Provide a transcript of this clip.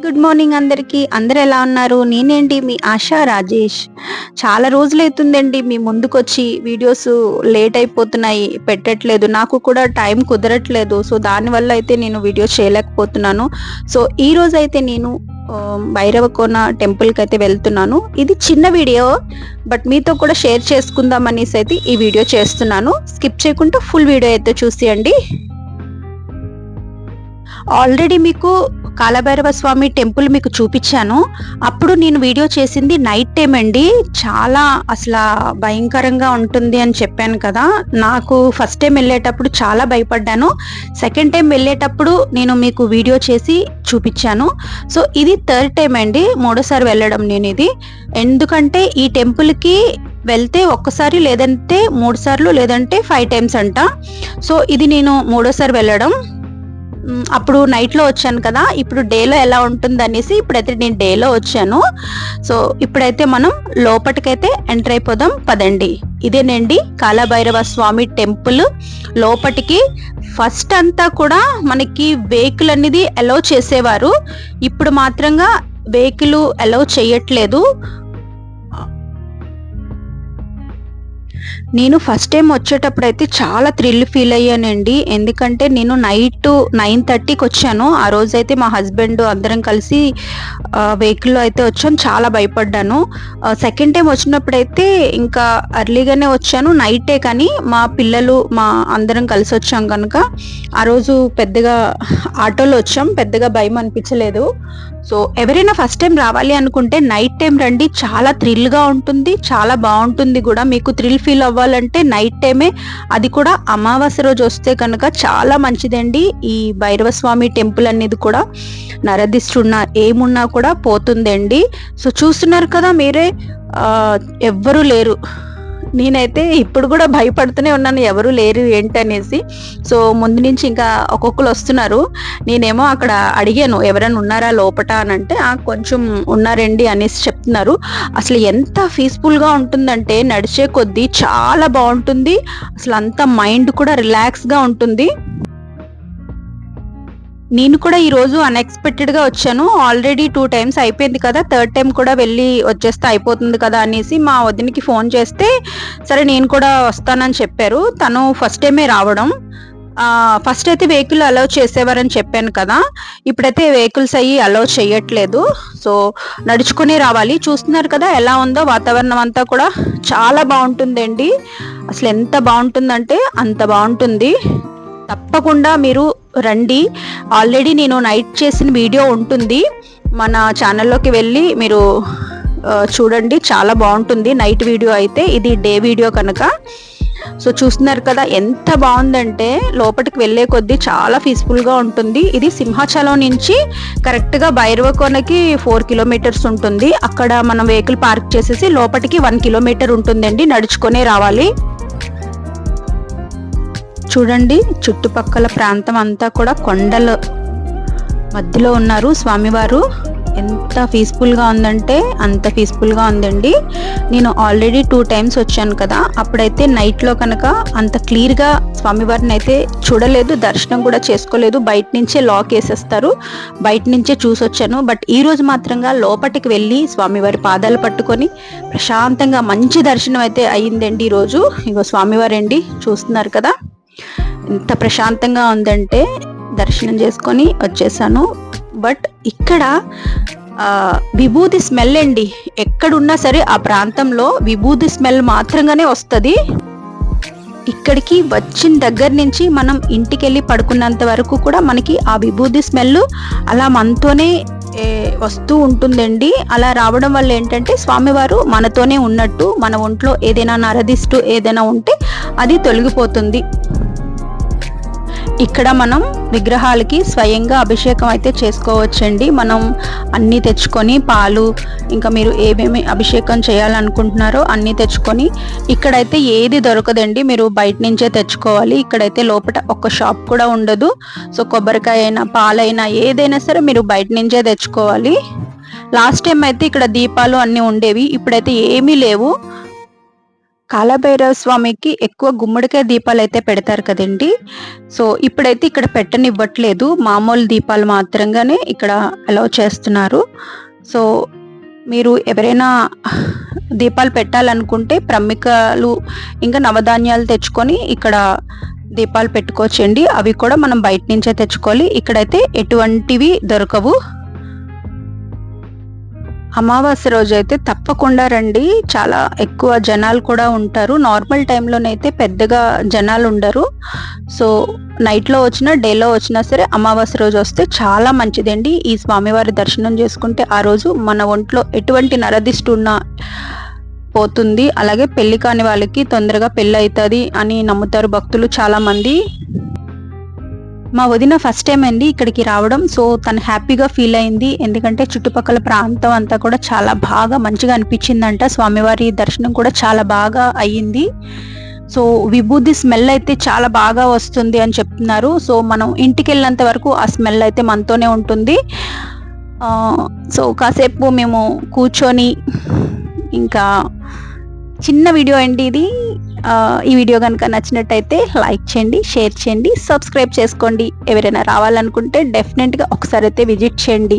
Good morning అందరికీ. అందరు ఎలా ఉన్నారు? నేనేంటి మీ ఆశా రాజేష్. చాలా రోజులైతుందండి మీ ముందుకొచ్చి. వీడియోస్ లేట్ అయిపోతున్నాయి, పెట్టట్లేదు. నాకు కూడా టైం కుదరట్లేదు. సో దానివల్ల అయితే నేను వీడియోస్ చేయలేకపోతున్నాను. సో ఈ రోజు అయితే నేను భైరవకోన టెంపుల్కి అయితే వెళ్తున్నాను. ఇది చిన్న వీడియో, బట్ మీతో కూడా షేర్ చేసుకుందాం అనేసి అయితే ఈ వీడియో చేస్తున్నాను. స్కిప్ చేయకుండా ఫుల్ వీడియో అయితే చూసేయండి. ఆల్రెడీ మీకు కాలభైరవ స్వామి టెంపుల్ మీకు చూపించాను. అప్పుడు నేను వీడియో చేసింది నైట్ టైం అండి. చాలా అసలు భయంకరంగా ఉంటుంది అని చెప్పాను కదా. నాకు ఫస్ట్ టైం వెళ్ళేటప్పుడు చాలా భయపడ్డాను. సెకండ్ టైం వెళ్ళేటప్పుడు నేను మీకు వీడియో చేసి చూపించాను. సో ఇది థర్డ్ టైం అండి, మూడోసారి వెళ్ళడం నేను ఇది. ఎందుకంటే ఈ టెంపుల్కి వెళ్తే ఒక్కసారి లేదంటే 3 సార్లు లేదంటే 5 టైమ్స్ అంట. సో ఇది నేను మూడోసారి వెళ్ళడం. అప్పుడు నైట్లో వచ్చాను కదా, ఇప్పుడు డేలో ఎలా ఉంటుంది అనేసి ఇప్పుడైతే నేను డేలో వచ్చాను. సో ఇప్పుడైతే మనం లోపటికైతే ఎంటర్ అయిపోదాం పదండి. ఇదేనండి కాలభైరవ స్వామి టెంపుల్. లోపటికి ఫస్ట్ అంతా కూడా మనకి వెహికల్ అనేది అలౌ చేసేవారు. ఇప్పుడు మాత్రంగా వెహికల్ అలౌ చేయట్లేదు. నేను ఫస్ట్ టైం వచ్చేటప్పుడు అయితే చాలా థ్రిల్ ఫీల్ అయ్యానండి. ఎందుకంటే నేను నైట్ 9:30కి వచ్చాను. ఆ రోజు అయితే మా హస్బెండ్ అందరం కలిసి వెహికల్లో అయితే వచ్చాను. చాలా భయపడ్డాను. సెకండ్ టైం వచ్చినప్పుడైతే ఇంకా అర్లీగానే వచ్చాను, నైటే. కానీ మా పిల్లలు మా అందరం కలిసి వచ్చాం కనుక ఆ రోజు పెద్దగా ఆటోలో వచ్చాం, పెద్దగా భయం అనిపించలేదు. సో ఎవరైనా ఫస్ట్ టైం రావాలి అనుకుంటే నైట్ టైం రండి. చాలా థ్రిల్గా ఉంటుంది, చాలా బాగుంటుంది కూడా. మీకు థ్రిల్ ఫీల్ అవ్వాలంటే నైట్ టైమే, అది కూడా అమావాస్య రోజు వస్తే కనుక చాలా మంచిదండి. ఈ భైరవ స్వామి టెంపుల్ అనేది కూడా నరదిష్టున్నా ఏమున్నా కూడా పోతుందండి. సో చూస్తున్నారు కదా మీరే, ఎవ్వరూ లేరు. నేనైతే ఇప్పుడు కూడా భయపడుతూనే ఉన్నాను, ఎవరు లేరు ఏంటనేసి. సో ముందు నుంచి ఇంకా ఒక్కొక్కరు వస్తున్నారు. నేనేమో అక్కడ అడిగాను ఎవరైనా ఉన్నారా లోపట అని అంటే కొంచెం ఉన్నారండి అనేసి చెప్తున్నారు. అసలు ఎంత పీస్ఫుల్గా ఉంటుందంటే నడిచే కొద్దీ చాలా బాగుంటుంది. అసలు అంత మైండ్ కూడా రిలాక్స్గా ఉంటుంది. నేను కూడా ఈరోజు అన్ఎక్స్పెక్టెడ్గా వచ్చాను. ఆల్రెడీ 2 టైమ్స్ అయిపోయింది కదా, థర్డ్ టైం కూడా వెళ్ళి వచ్చేస్తే అయిపోతుంది కదా అనేసి మా వదినికి ఫోన్ చేస్తే సరే నేను కూడా వస్తానని చెప్పారు. తను ఫస్ట్ టైమే రావడం. ఫస్ట్ అయితే వెహికల్ అలౌ చేసేవారని చెప్పాను కదా, ఇప్పుడైతే వెహికల్స్ అయ్యి అలౌ చేయట్లేదు. సో నడుచుకుని రావాలి. చూస్తున్నారు కదా ఎలా ఉందో వాతావరణం అంతా కూడా చాలా బాగుంటుందండి. అసలు ఎంత బాగుంటుందంటే అంత బాగుంటుంది. తప్పకుండా మీరు రండి. ఆల్రెడీ నేను నైట్ చేసిన వీడియో ఉంటుంది, మన ఛానల్లోకి వెళ్ళి మీరు చూడండి. చాలా బాగుంటుంది నైట్ వీడియో అయితే, ఇది డే వీడియో కనుక. సో చూస్తున్నారు కదా ఎంత బాగుందంటే లోపలికి వెళ్ళే కొద్దీ చాలా పీస్ఫుల్గా ఉంటుంది. ఇది సింహాచలం నుంచి కరెక్ట్గా భైరవకోనకి 4 కిలోమీటర్స్ ఉంటుంది. అక్కడ మనం వెహికల్ పార్క్ చేసేసి లోపలికి 1 కిలోమీటర్ ఉంటుందండి, నడుచుకొనే రావాలి. చూడండి చుట్టుపక్కల ప్రాంతం అంతా కూడా కొండల మధ్యలో ఉన్నారు స్వామివారు. ఎంత పీస్ఫుల్గా ఉందంటే అంత పీస్ఫుల్గా ఉందండి. నేను ఆల్రెడీ 2 టైమ్స్ వచ్చాను కదా, అప్పుడైతే నైట్లో కనుక అంత క్లియర్గా స్వామివారిని అయితే చూడలేదు, దర్శనం కూడా చేసుకోలేదు. బయట నుంచే లాక్ వేసేస్తారు, బయట నుంచే చూసొచ్చాను. బట్ ఈరోజు మాత్రంగా లోపలికి వెళ్ళి స్వామివారి పాదాలు పట్టుకొని ప్రశాంతంగా మంచి దర్శనం అయితే అయ్యిందండి ఈరోజు. ఇగో స్వామివారండి చూస్తున్నారు కదా ఎంత ప్రశాంతంగా ఉందంటే దర్శనం చేసుకొని వచ్చేసాను. బట్ ఇక్కడ విభూతి స్మెల్ అండి, ఎక్కడున్నా సరే ఆ ప్రాంతంలో విభూతి స్మెల్ మాత్రంగానే వస్తుంది. ఇక్కడికి వచ్చిన దగ్గర నుంచి మనం ఇంటికి వెళ్ళి పడుకున్నంత వరకు కూడా మనకి ఆ విభూతి స్మెల్ అలా మనతోనే వస్తూ ఉంటుందండి. అలా రావడం వల్ల ఏంటంటే స్వామివారు మనతోనే ఉన్నట్టు, మన ఒంట్లో ఏదైనా నరదిష్టు ఏదైనా ఉంటే అది తొలగిపోతుంది. ఇక్కడ మనం విగ్రహాలకి స్వయంగా అభిషేకం అయితే చేసుకోవచ్చండి. మనం అన్నీ తెచ్చుకొని పాలు, ఇంకా మీరు ఏమేమి అభిషేకం చేయాలనుకుంటున్నారో అన్నీ తెచ్చుకొని, ఇక్కడైతే ఏది దొరకదండి, మీరు బయట నుంచే తెచ్చుకోవాలి. ఇక్కడైతే లోపల ఒక షాప్ కూడా ఉండదు. సో కొబ్బరికాయ అయినా పాలైనా ఏదైనా సరే మీరు బయట నుంచే తెచ్చుకోవాలి. లాస్ట్ టైం అయితే ఇక్కడ దీపాలు అన్నీ ఉండేవి, ఇప్పుడైతే ఏమీ లేవు. కాలభైరవ స్వామికి ఎక్కువ గుమ్మడికాయ దీపాలు అయితే పెడతారు కదండి. సో ఇప్పుడైతే ఇక్కడ పెట్టనివ్వట్లేదు, మామూలు దీపాలు మాత్రంగానే ఇక్కడ అలౌ చేస్తున్నారు. సో మీరు ఎవరైనా దీపాలు పెట్టాలనుకుంటే ప్రమికలు ఇంకా నవధాన్యాలు తెచ్చుకొని ఇక్కడ దీపాలు పెట్టుకోవచ్చండి. అవి కూడా మనం బయట నుంచే తెచ్చుకోవాలి, ఇక్కడైతే ఎటువంటివి దొరకవు. అమావాస్య రోజు అయితే తప్పకుండా రండి, చాలా ఎక్కువ జనాలు కూడా ఉంటారు. నార్మల్ టైంలోనైతే పెద్దగా జనాలు ఉండరు. సో నైట్లో వచ్చినా డేలో వచ్చినా సరే అమావాస్య రోజు వస్తే చాలా మంచిదండి. ఈ స్వామివారి దర్శనం చేసుకుంటే ఆ రోజు మన ఒంట్లో ఎటువంటి నరదిష్టి ఉన్నా పోతుంది. అలాగే పెళ్లి కాని వాళ్ళకి తొందరగా పెళ్ళి అవుతుంది అని నమ్ముతారు భక్తులు చాలా మంది. మా వదిన ఫస్ట్ టైం అండి ఇక్కడికి రావడం. సో తను హ్యాపీగా ఫీల్ అయింది, ఎందుకంటే చుట్టుపక్కల ప్రాంతం అంతా కూడా చాలా బాగా మంచిగా అనిపించిందంట. స్వామివారి దర్శనం కూడా చాలా బాగా అయ్యింది. సో విభూది స్మెల్ అయితే చాలా బాగా వస్తుంది అని చెప్తున్నారు. సో మనం ఇంటికి వెళ్ళినంత వరకు ఆ స్మెల్ అయితే మనతోనే ఉంటుంది. సో కాసేపు మేము కూర్చొని, ఇంకా చిన్న వీడియో అండి ఇది. ఈ వీడియో కనుక నచ్చినట్టయితే లైక్ చేయండి, షేర్ చేయండి, సబ్స్క్రైబ్ చేసుకోండి. ఎవరైనా రావాలనుకుంటే డెఫినెట్గా ఒకసారి అయితే విజిట్ చేయండి.